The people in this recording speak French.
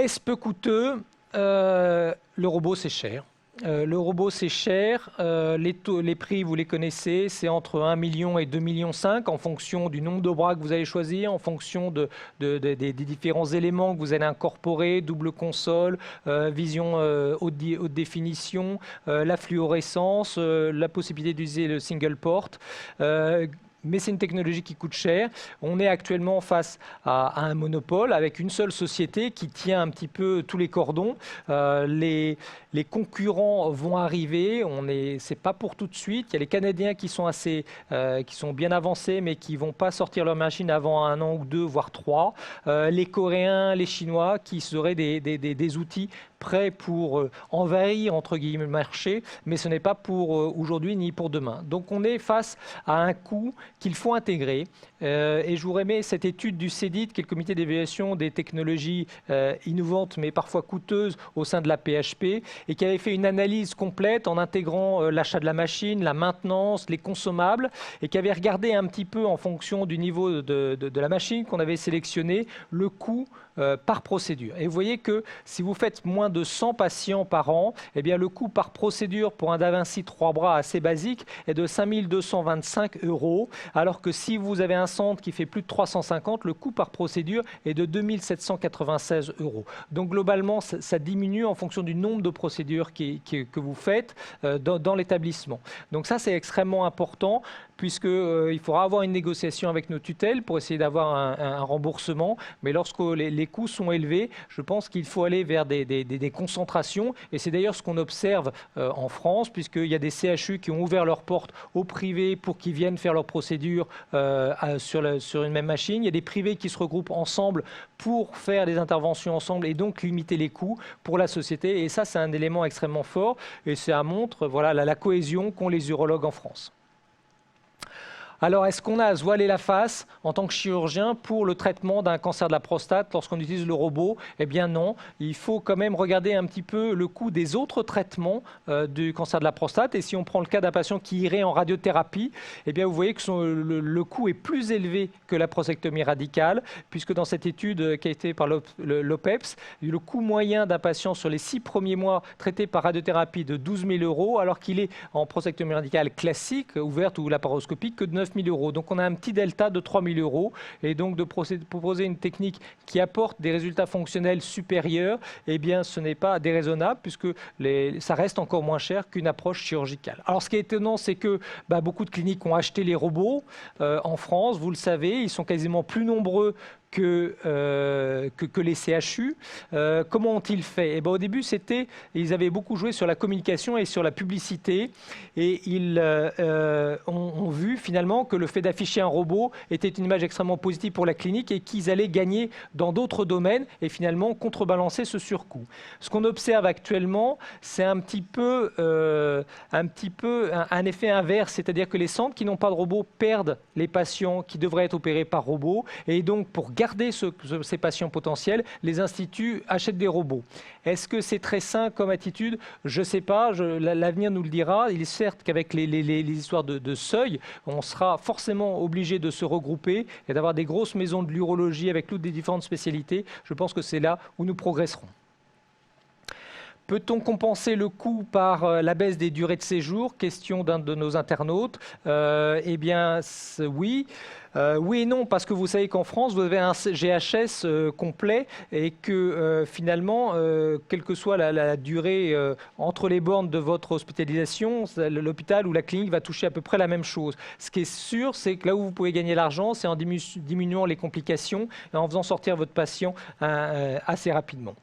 Est-ce peu coûteux? Le robot, c'est cher. Le robot, c'est cher. Les prix, vous les connaissez, c'est entre 1 million et 2,5 millions en fonction du nombre de bras que vous allez choisir, en fonction des différents éléments que vous allez incorporer, double console, vision haute définition, la fluorescence, la possibilité d'utiliser le single port. Mais c'est une technologie qui coûte cher. On est actuellement face à un monopole avec une seule société qui tient un petit peu tous les cordons. Les concurrents vont arriver. C'est pas pour tout de suite. Il y a les Canadiens qui sont bien avancés, mais qui vont pas sortir leur machine avant 1 an ou 2, voire 3. Les Coréens, les Chinois, qui seraient des outils prêts pour envahir entre guillemets le marché, mais ce n'est pas pour aujourd'hui ni pour demain. Donc on est face à un coût qu'il faut intégrer. Et je vous remets cette étude du CEDIT, qui est le comité d'évaluation des technologies innovantes mais parfois coûteuses au sein de la PHP, et qui avait fait une analyse complète en intégrant l'achat de la machine, la maintenance, les consommables, et qui avait regardé un petit peu en fonction du niveau de la machine qu'on avait sélectionné, le coût par procédure. Et vous voyez que si vous faites moins de 100 patients par an, eh bien le coût par procédure pour un Da Vinci 3 bras assez basique est de 5 225 €, alors que si vous avez un centre qui fait plus de 350, le coût par procédure est de 2 796 €. Donc globalement, ça diminue en fonction du nombre de procédures que vous faites dans l'établissement. Donc ça, c'est extrêmement important, puisqu'il faudra avoir une négociation avec nos tutelles pour essayer d'avoir un remboursement. Mais lorsque les coûts sont élevés, je pense qu'il faut aller vers des concentrations. Et c'est d'ailleurs ce qu'on observe en France, puisqu'il y a des CHU qui ont ouvert leurs portes aux privés pour qu'ils viennent faire leurs procédures sur une même machine. Il y a des privés qui se regroupent ensemble pour faire des interventions ensemble et donc limiter les coûts pour la société. Et ça, c'est un élément extrêmement fort. Et ça montre voilà, la cohésion qu'ont les urologues en France. Alors, est-ce qu'on a à se voiler la face en tant que chirurgien pour le traitement d'un cancer de la prostate lorsqu'on utilise le robot? Eh bien non, il faut quand même regarder un petit peu le coût des autres traitements du cancer de la prostate. Et si on prend le cas d'un patient qui irait en radiothérapie, eh bien vous voyez que le coût est plus élevé que la prostatectomie radicale, puisque dans cette étude qui a été par l'OPEPS, le coût moyen d'un patient sur les 6 premiers mois traité par radiothérapie de 12 000 €, alors qu'il est en prostatectomie radicale classique, ouverte ou laparoscopique, que de 9 000 €. Donc on a un petit delta de 3 000 €. Et donc de proposer une technique qui apporte des résultats fonctionnels supérieurs, eh bien ce n'est pas déraisonnable, puisque ça reste encore moins cher qu'une approche chirurgicale. Alors ce qui est étonnant, c'est que beaucoup de cliniques ont acheté les robots en France. Vous le savez, ils sont quasiment plus nombreux que les CHU. Comment ont-ils fait? Au début, ils avaient beaucoup joué sur la communication et sur la publicité, et ils ont vu finalement que le fait d'afficher un robot était une image extrêmement positive pour la clinique et qu'ils allaient gagner dans d'autres domaines et finalement contrebalancer ce surcoût. Ce qu'on observe actuellement, c'est un petit peu un effet inverse, c'est-à-dire que les centres qui n'ont pas de robot perdent les patients qui devraient être opérés par robot, et donc pour garder ces patients potentiels, les instituts achètent des robots. Est-ce que c'est très sain comme attitude? Je ne sais pas, l'avenir nous le dira. Il est certes qu'avec les histoires de seuil, on sera forcément obligé de se regrouper et d'avoir des grosses maisons de l'urologie avec toutes les différentes spécialités. Je pense que c'est là où nous progresserons. Peut-on compenser le coût par la baisse des durées de séjour? Question d'un de nos internautes. Eh bien, oui. Oui et non, parce que vous savez qu'en France, vous avez un GHS complet et que finalement, quelle que soit la durée entre les bornes de votre hospitalisation, l'hôpital ou la clinique va toucher à peu près la même chose. Ce qui est sûr, c'est que là où vous pouvez gagner l'argent, c'est en diminuant les complications et en faisant sortir votre patient assez rapidement.